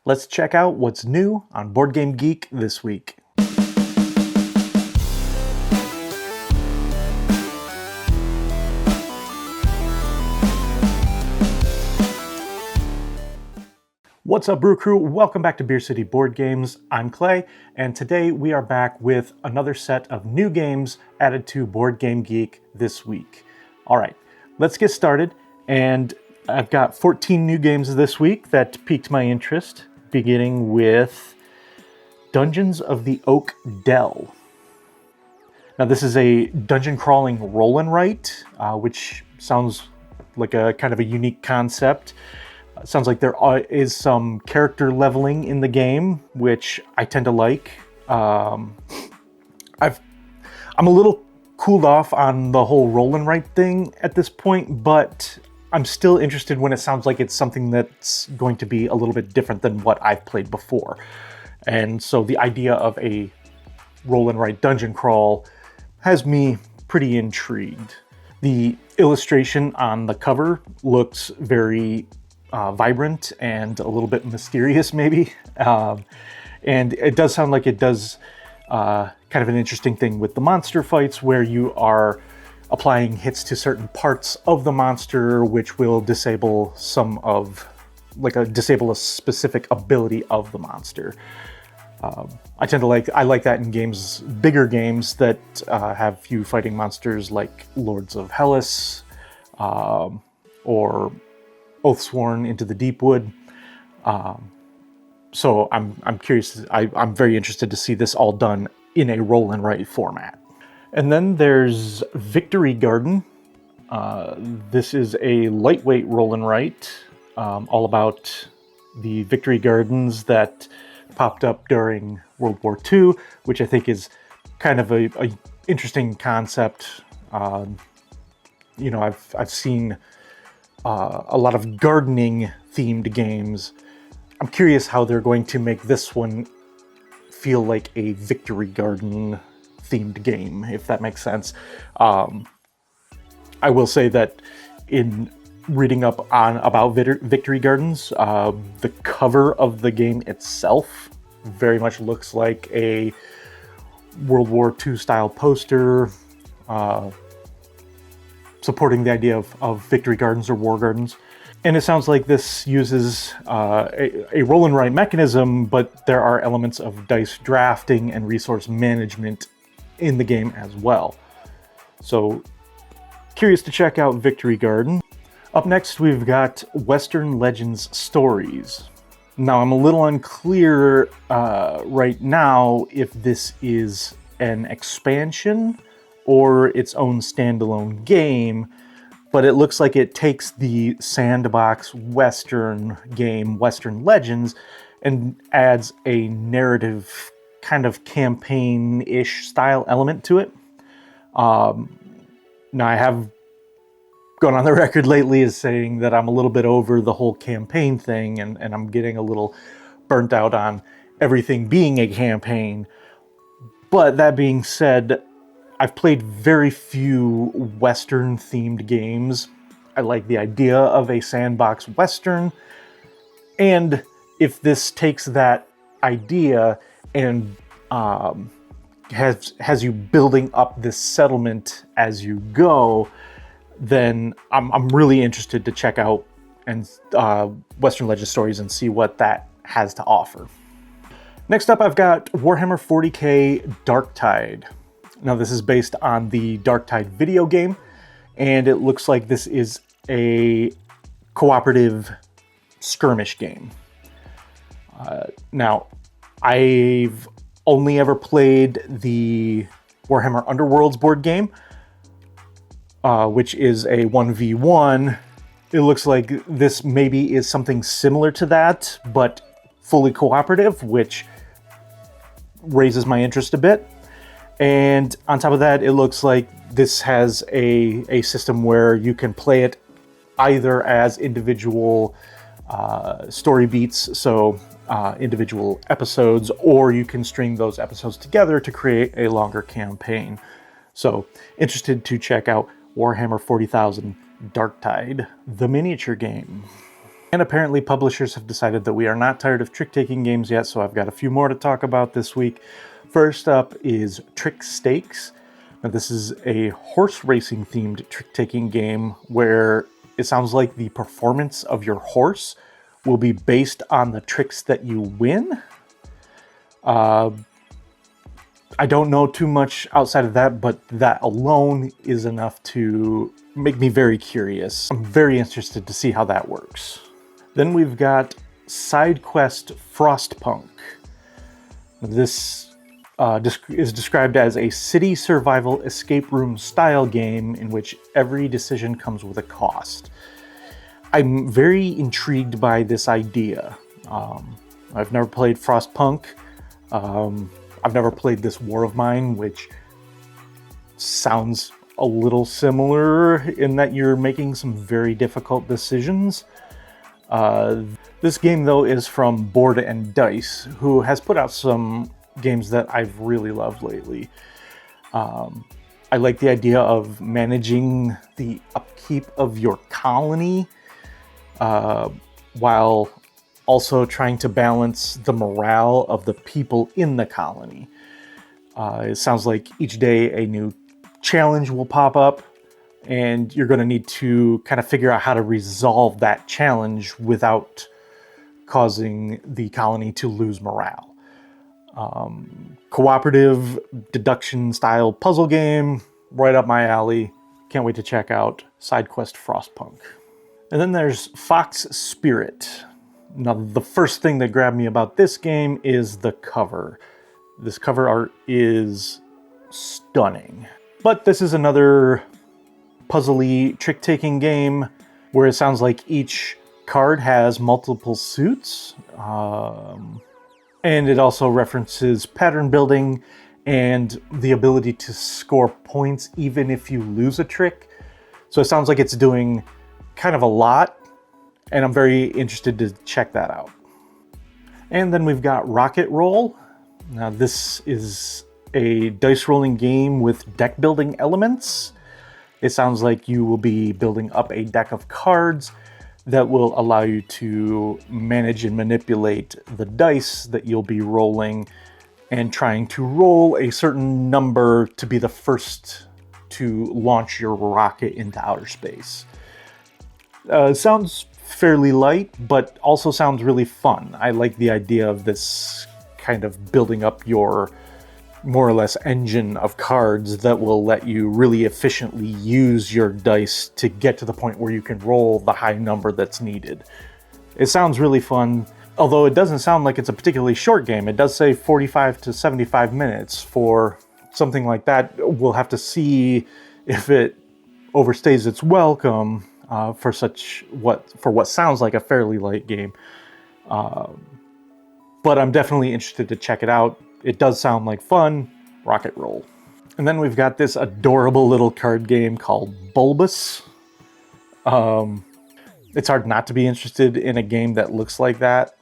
Let's check out what's new on Board Game Geek this week. What's up, Brew Crew? Welcome back to Beer City Board Games. I'm Clay, and today we are back with another set of new games added to Board Game Geek this week. All right, let's get started, and I've got 14 new games this week that piqued my interest, beginning with Dungeons of the Oak Dell. Now, this is a dungeon crawling roll and write, which sounds like a kind of a unique concept. Sounds like there is some character leveling in the game, which I tend to like. I'm a little cooled off on the whole roll and write thing at this point, but I'm still interested when it sounds like it's something that's going to be a little bit different than what I've played before. And so the idea of a roll and write dungeon crawl has me pretty intrigued. The illustration on the cover looks very vibrant and a little bit mysterious, maybe. And it does sound like it does kind of an interesting thing with the monster fights, where you are applying hits to certain parts of the monster, which will disable disable a specific ability of the monster. I like that in games, bigger games that have few fighting monsters, like Lords of Hellas, or Oathsworn into the Deepwood. So I'm curious. I'm very interested to see this all done in a roll and write format. And then there's Victory Garden. This is a lightweight roll and write, all about the victory gardens that popped up during World War II, which I think is kind of a interesting concept. I've seen a lot of gardening themed games. I'm curious how they're going to make this one feel like a victory garden themed game, if that makes sense. I will say that in reading up about victory gardens, the cover of the game itself very much looks like a World War II style poster, supporting the idea of victory gardens or war gardens. And it sounds like this uses a roll and write mechanism, but there are elements of dice drafting and resource management in the game as well. So, curious to check out Victory Garden. Up next, we've got Western Legends Stories. Now, I'm a little unclear right now if this is an expansion or its own standalone game, but it looks like it takes the sandbox Western game, Western Legends, and adds a narrative kind of campaign-ish style element to it. Now, I have gone on the record lately as saying that I'm a little bit over the whole campaign thing, and I'm getting a little burnt out on everything being a campaign. But that being said, I've played very few Western-themed games. I like the idea of a sandbox Western, and if this takes that idea and has you building up this settlement as you go, then I'm really interested to check out Western Legends Stories and see what that has to offer. Next up, I've got Warhammer 40k Darktide. Now, this is based on the Darktide video game, and it looks like this is a cooperative skirmish game. Now, I've only ever played the Warhammer Underworlds board game, which is a 1v1. It looks like this maybe is something similar to that, but fully cooperative, which raises my interest a bit. And on top of that, it looks like this has a system where you can play it either as individual story beats, so individual episodes, or you can string those episodes together to create a longer campaign. So, interested to check out Warhammer 40,000 Darktide, the miniature game. And apparently publishers have decided that we are not tired of trick-taking games yet, so I've got a few more to talk about this week. First up is Trick Stakes. Now, this is a horse racing themed trick-taking game where it sounds like the performance of your horse will be based on the tricks that you win. I don't know too much outside of that, but that alone is enough to make me very curious. I'm very interested to see how that works. Then we've got Side Quest Frostpunk. This is described as a city survival escape room style game in which every decision comes with a cost. I'm very intrigued by this idea. I've never played Frostpunk. I've never played this War of Mine, which sounds a little similar in that you're making some very difficult decisions. This game, though, is from Board and Dice, who has put out some games that I've really loved lately. I like the idea of managing the upkeep of your colony while also trying to balance the morale of the people in the colony. It sounds like each day a new challenge will pop up, and you're going to need to kind of figure out how to resolve that challenge without causing the colony to lose morale. Cooperative deduction style puzzle game, right up my alley. Can't wait to check out SideQuest Frostpunk. And then there's Fox Spirit. Now, the first thing that grabbed me about this game is the cover. This cover art is stunning. But this is another puzzly trick-taking game where it sounds like each card has multiple suits. And it also references pattern building and the ability to score points even if you lose a trick. So it sounds like it's doing kind of a lot, and I'm very interested to check that out. And then we've got Rocket Roll. Now, this is a dice rolling game with deck building elements. It sounds like you will be building up a deck of cards that will allow you to manage and manipulate the dice that you'll be rolling and trying to roll a certain number to be the first to launch your rocket into outer space. Sounds fairly light, but also sounds really fun. I like the idea of this kind of building up your more or less engine of cards that will let you really efficiently use your dice to get to the point where you can roll the high number that's needed. It sounds really fun, although it doesn't sound like it's a particularly short game. It does say 45 to 75 minutes for something like that. We'll have to see if it overstays its welcome for what sounds like a fairly light game. But I'm definitely interested to check it out. It does sound like fun. Rocket Roll. And then we've got this adorable little card game called Bulbus. It's hard not to be interested in a game that looks like that.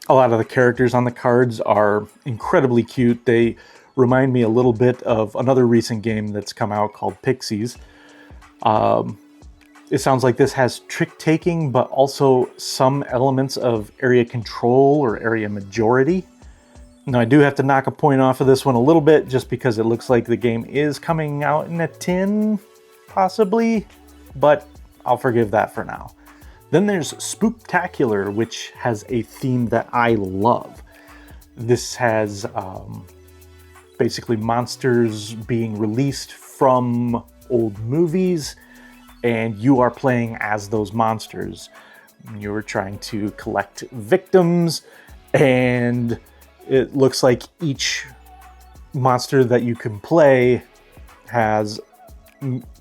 A lot of the characters on the cards are incredibly cute. They remind me a little bit of another recent game that's come out called Pixies. It sounds like this has trick-taking, but also some elements of area control or area majority. Now, I do have to knock a point off of this one a little bit, just because it looks like the game is coming out in a tin, possibly, but I'll forgive that for now. Then there's Spooktacular, which has a theme that I love. This has basically monsters being released from old movies, and you are playing as those monsters. You're trying to collect victims, and it looks like each monster that you can play has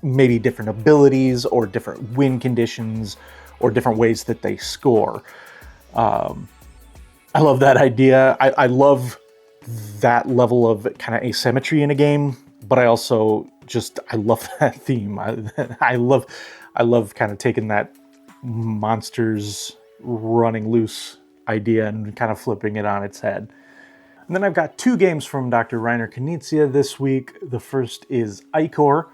maybe different abilities or different win conditions or different ways that they score. I love that idea. I love that level of kind of asymmetry in a game, but I also I love that theme. I love kind of taking that monsters running loose idea and kind of flipping it on its head. And then I've got two games from Dr. Reiner Knizia this week. The first is IOR,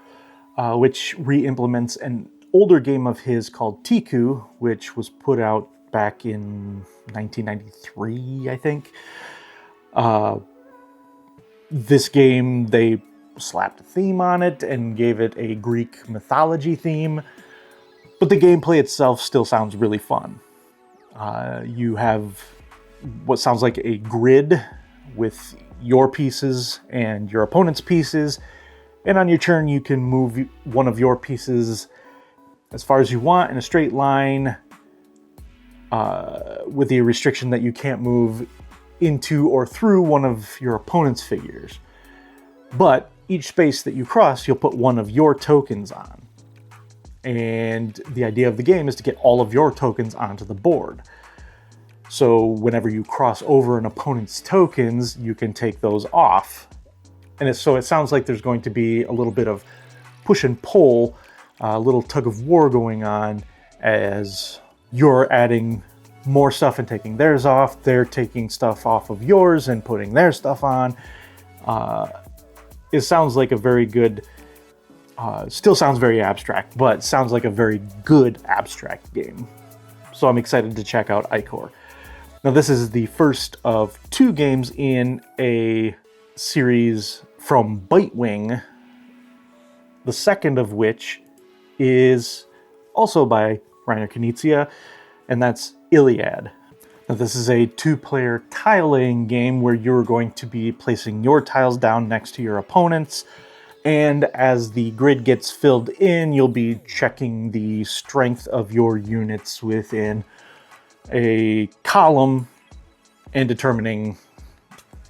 which re-implements an older game of his called Tiku, which was put out back in 1993, I think. This game, they slapped a theme on it and gave it a Greek mythology theme, but the gameplay itself still sounds really fun. You have what sounds like a grid with your pieces and your opponent's pieces, and on your turn you can move one of your pieces as far as you want in a straight line, with the restriction that you can't move into or through one of your opponent's figures. But each space that you cross, you'll put one of your tokens on. And the idea of the game is to get all of your tokens onto the board. So whenever you cross over an opponent's tokens, you can take those off. And so it sounds like there's going to be a little bit of push and pull, a little tug of war going on as you're adding more stuff and taking theirs off. They're taking stuff off of yours and putting their stuff on. It sounds like a very good, still sounds very abstract, but sounds like a very good abstract game. So I'm excited to check out IOR. Now this is the first of 2 games in a series from Bitewing, the second of which is also by Reiner Knizia, and that's Iliad. Now this is a 2-player tile laying game where you're going to be placing your tiles down next to your opponent's, and as the grid gets filled in, you'll be checking the strength of your units within a column and determining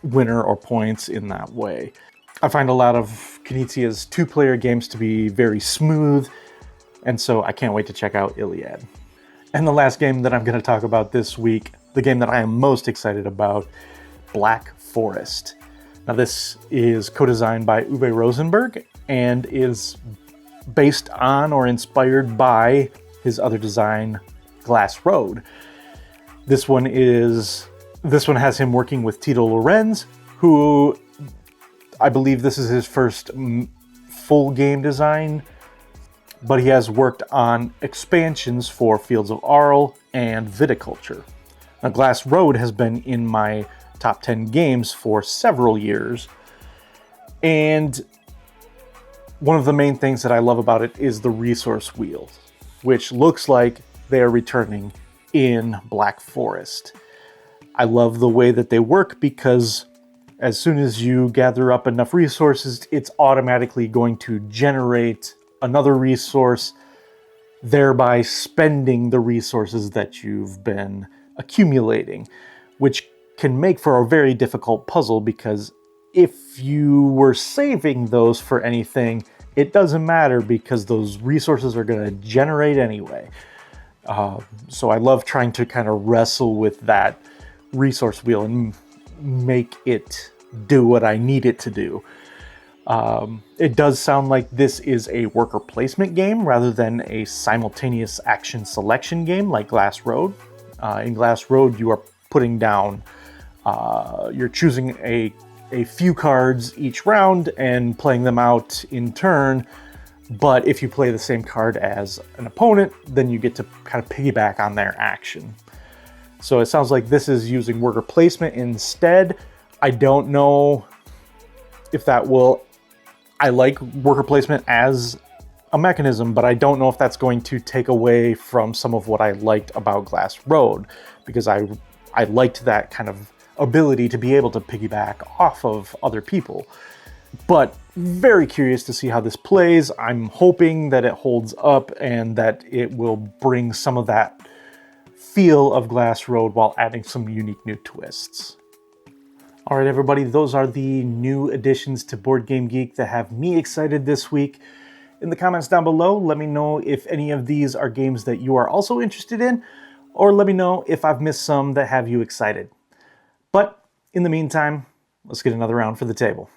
winner or points in that way. I find a lot of Knizia's 2-player games to be very smooth, and so I can't wait to check out Iliad. And the last game that I'm going to talk about this week, the game that I am most excited about, Black Forest. Now this is co-designed by Uwe Rosenberg and is based on or inspired by his other design, Glass Road. This one has him working with Tito Lorenz, who I believe this is his first full game design, but he has worked on expansions for Fields of Arle and Viticulture. Now, Glass Road has been in my top 10 games for several years, and one of the main things that I love about it is the resource wheels, which looks like they are returning in Black Forest. I love the way that they work because as soon as you gather up enough resources, it's automatically going to generate another resource, thereby spending the resources that you've been accumulating, which can make for a very difficult puzzle because if you were saving those for anything, it doesn't matter because those resources are going to generate anyway. So I love trying to kind of wrestle with that resource wheel and make it do what I need it to do. It does sound like this is a worker placement game rather than a simultaneous action selection game like Glass Road. In Glass Road, you are putting down, you're choosing a few cards each round and playing them out in turn. But if you play the same card as an opponent, then you get to kind of piggyback on their action. So it sounds like this is using worker placement instead. I don't know if that will... I like worker placement as a mechanism, but I don't know if that's going to take away from some of what I liked about Glass Road, because I liked that kind of ability to be able to piggyback off of other people. But very curious to see how this plays. I'm hoping that it holds up and that it will bring some of that feel of Glass Road while adding some unique new twists. All right, everybody, those are the new additions to Board Game Geek that have me excited this week. In the comments down below, let me know if any of these are games that you are also interested in, or let me know if I've missed some that have you excited. But in the meantime, let's get another round for the table.